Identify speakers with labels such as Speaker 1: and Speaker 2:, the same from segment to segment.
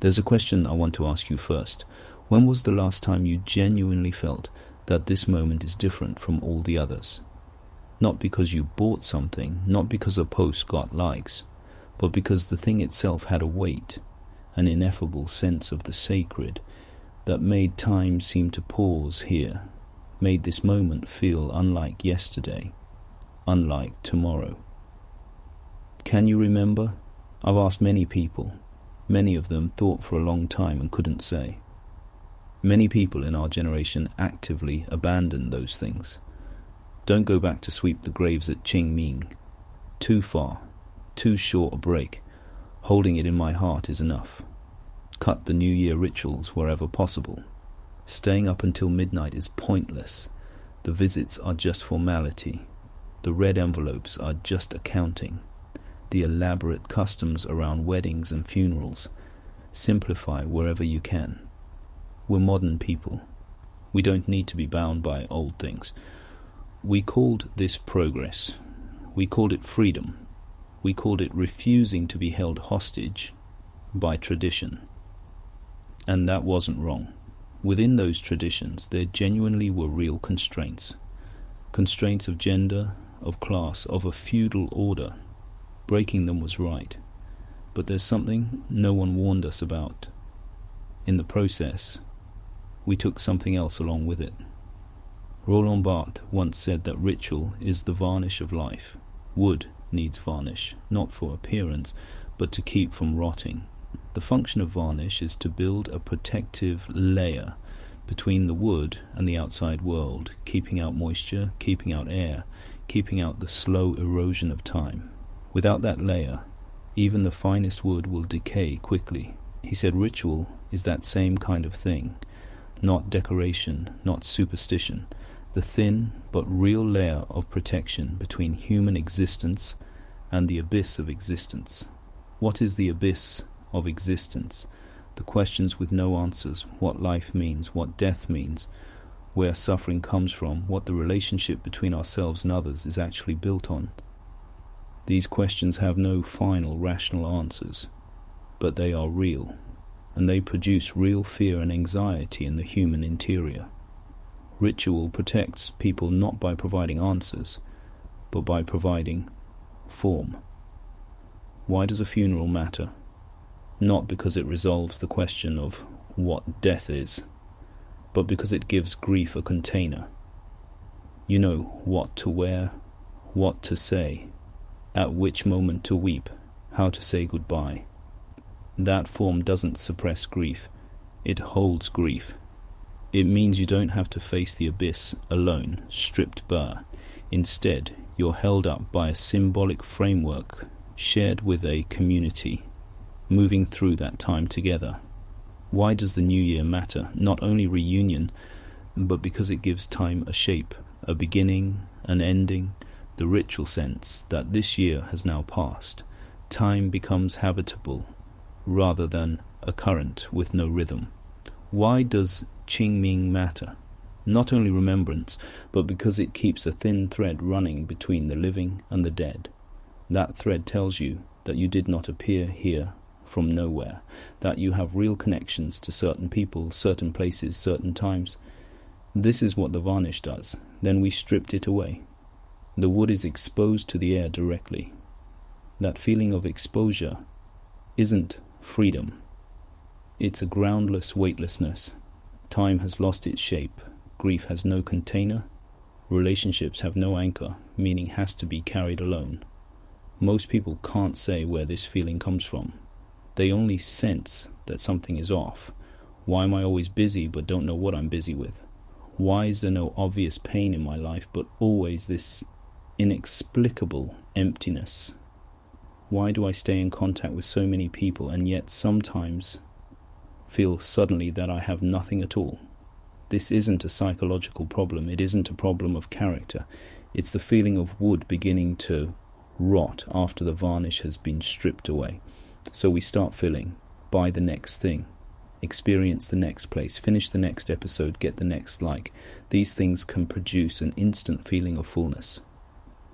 Speaker 1: There's a question I want to ask you first. When was the last time you genuinely felt that this moment is different from all the others? Not because you bought something, not because a post got likes, but because the thing itself had a weight, an ineffable sense of the sacred that made time seem to pause here, made this moment feel unlike yesterday, unlike tomorrow. Can you remember? I've asked many people. Many of them thought for a long time and couldn't say. Many people in our generation actively abandon those things. Don't go back to sweep the graves at Qingming. Too far, too short a break. Holding it in my heart is enough. Cut the New Year rituals wherever possible. Staying up until midnight is pointless. The visits are just formality. The red envelopes are just accounting. The elaborate customs around weddings and funerals. Simplify wherever you can. We're modern people. We don't need to be bound by old things. We called this progress. We called it freedom. We called it refusing to be held hostage by tradition. And that wasn't wrong. Within those traditions, there genuinely were real constraints. Constraints of gender, of class, of a feudal order. Breaking them was right. But there's something no one warned us about. In the process, we took something else along with it. Roland Barthes once said that ritual is the varnish of life. Wood needs varnish, not for appearance, but to keep from rotting. The function of varnish is to build a protective layer between the wood and the outside world, keeping out moisture, keeping out air, keeping out the slow erosion of time. Without that layer, even the finest wood will decay quickly. He said ritual is that same kind of thing, not decoration, not superstition, the thin but real layer of protection between human existence and the abyss of existence. What is the abyss of existence? The questions with no answers, what life means, what death means, where suffering comes from, what the relationship between ourselves and others is actually built on. These questions have no final rational answers, but they are real, and they produce real fear and anxiety in the human interior. Ritual protects people not by providing answers, but by providing form. Why does a funeral matter? Not because it resolves the question of what death is, but because it gives grief a container. You know what to wear, what to say, at which moment to weep, how to say goodbye. That form doesn't suppress grief, it holds grief. It means you don't have to face the abyss alone, stripped bare. Instead, you're held up by a symbolic framework shared with a community, moving through that time together. Why does the New Year matter? Not only reunion, but because it gives time a shape, a beginning, an ending, the ritual sense that this year has now passed. Time becomes habitable, rather than a current with no rhythm. Why does Qingming matter? Not only remembrance, but because it keeps a thin thread running between the living and the dead. That thread tells you that you did not appear here from nowhere, that you have real connections to certain people, certain places, certain times. This is what the varnish does. Then we stripped it away. The wood is exposed to the air directly. That feeling of exposure isn't freedom. It's a groundless weightlessness. Time has lost its shape. Grief has no container. Relationships have no anchor. Meaning has to be carried alone. Most people can't say where this feeling comes from. They only sense that something is off. Why am I always busy but don't know what I'm busy with? Why is there no obvious pain in my life but always this inexplicable emptiness? Why do I stay in contact with so many people and yet sometimes feel suddenly that I have nothing at all? This isn't a psychological problem. It isn't a problem of character. It's the feeling of wood beginning to rot after the varnish has been stripped away. So we start filling, buy the next thing, experience the next place, finish the next episode, get the next like. These things can produce an instant feeling of fullness,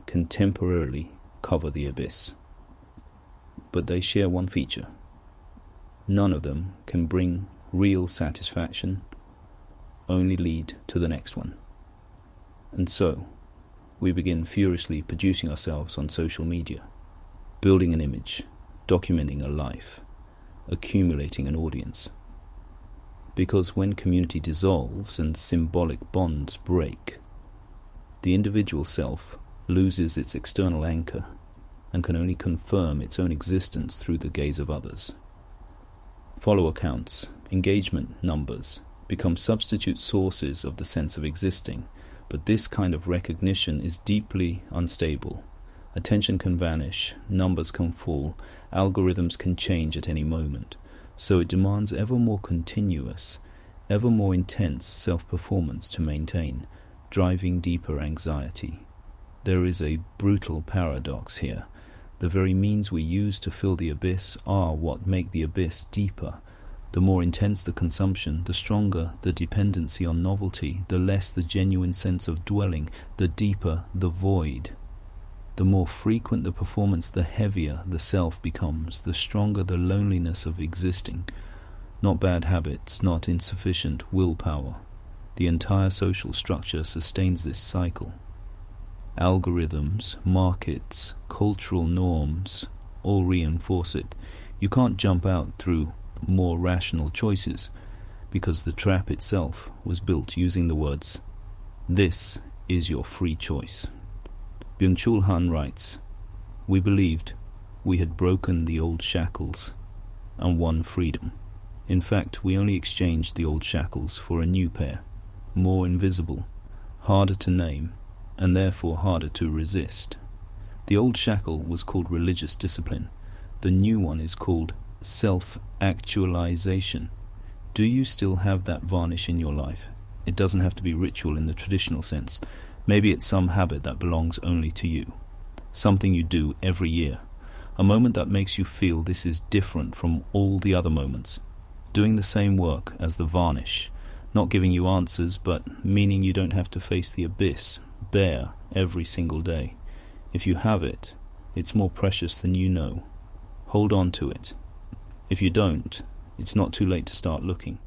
Speaker 1: can temporarily cover the abyss. But they share one feature. None of them can bring real satisfaction, only lead to the next one. And so, we begin furiously producing ourselves on social media, building an image, documenting a life, accumulating an audience. Because when community dissolves and symbolic bonds break, the individual self loses its external anchor and can only confirm its own existence through the gaze of others. Follower counts, engagement numbers, become substitute sources of the sense of existing, but this kind of recognition is deeply unstable. Attention can vanish, numbers can fall, algorithms can change at any moment, so it demands ever more continuous, ever more intense self-performance to maintain, driving deeper anxiety. There is a brutal paradox here. The very means we use to fill the abyss are what make the abyss deeper. The more intense the consumption, the stronger the dependency on novelty, the less the genuine sense of dwelling, the deeper the void. The more frequent the performance, the heavier the self becomes, the stronger the loneliness of existing. Not bad habits, not insufficient willpower. The entire social structure sustains this cycle. Algorithms, markets, cultural norms all reinforce it. You can't jump out through more rational choices because the trap itself was built using the words, "This is your free choice." Byung-Chul Han writes, "We believed we had broken the old shackles and won freedom. In fact, we only exchanged the old shackles for a new pair, more invisible, harder to name, and therefore harder to resist. The old shackle was called religious discipline. The new one is called self-actualization. Do you still have that varnish in your life? It doesn't have to be ritual in the traditional sense. Maybe it's some habit that belongs only to you. Something you do every year. A moment that makes you feel this is different from all the other moments. Doing the same work as the varnish. Not giving you answers, but meaning you don't have to face the abyss, bare, every single day. If you have it, it's more precious than you know. Hold on to it. If you don't, it's not too late to start looking.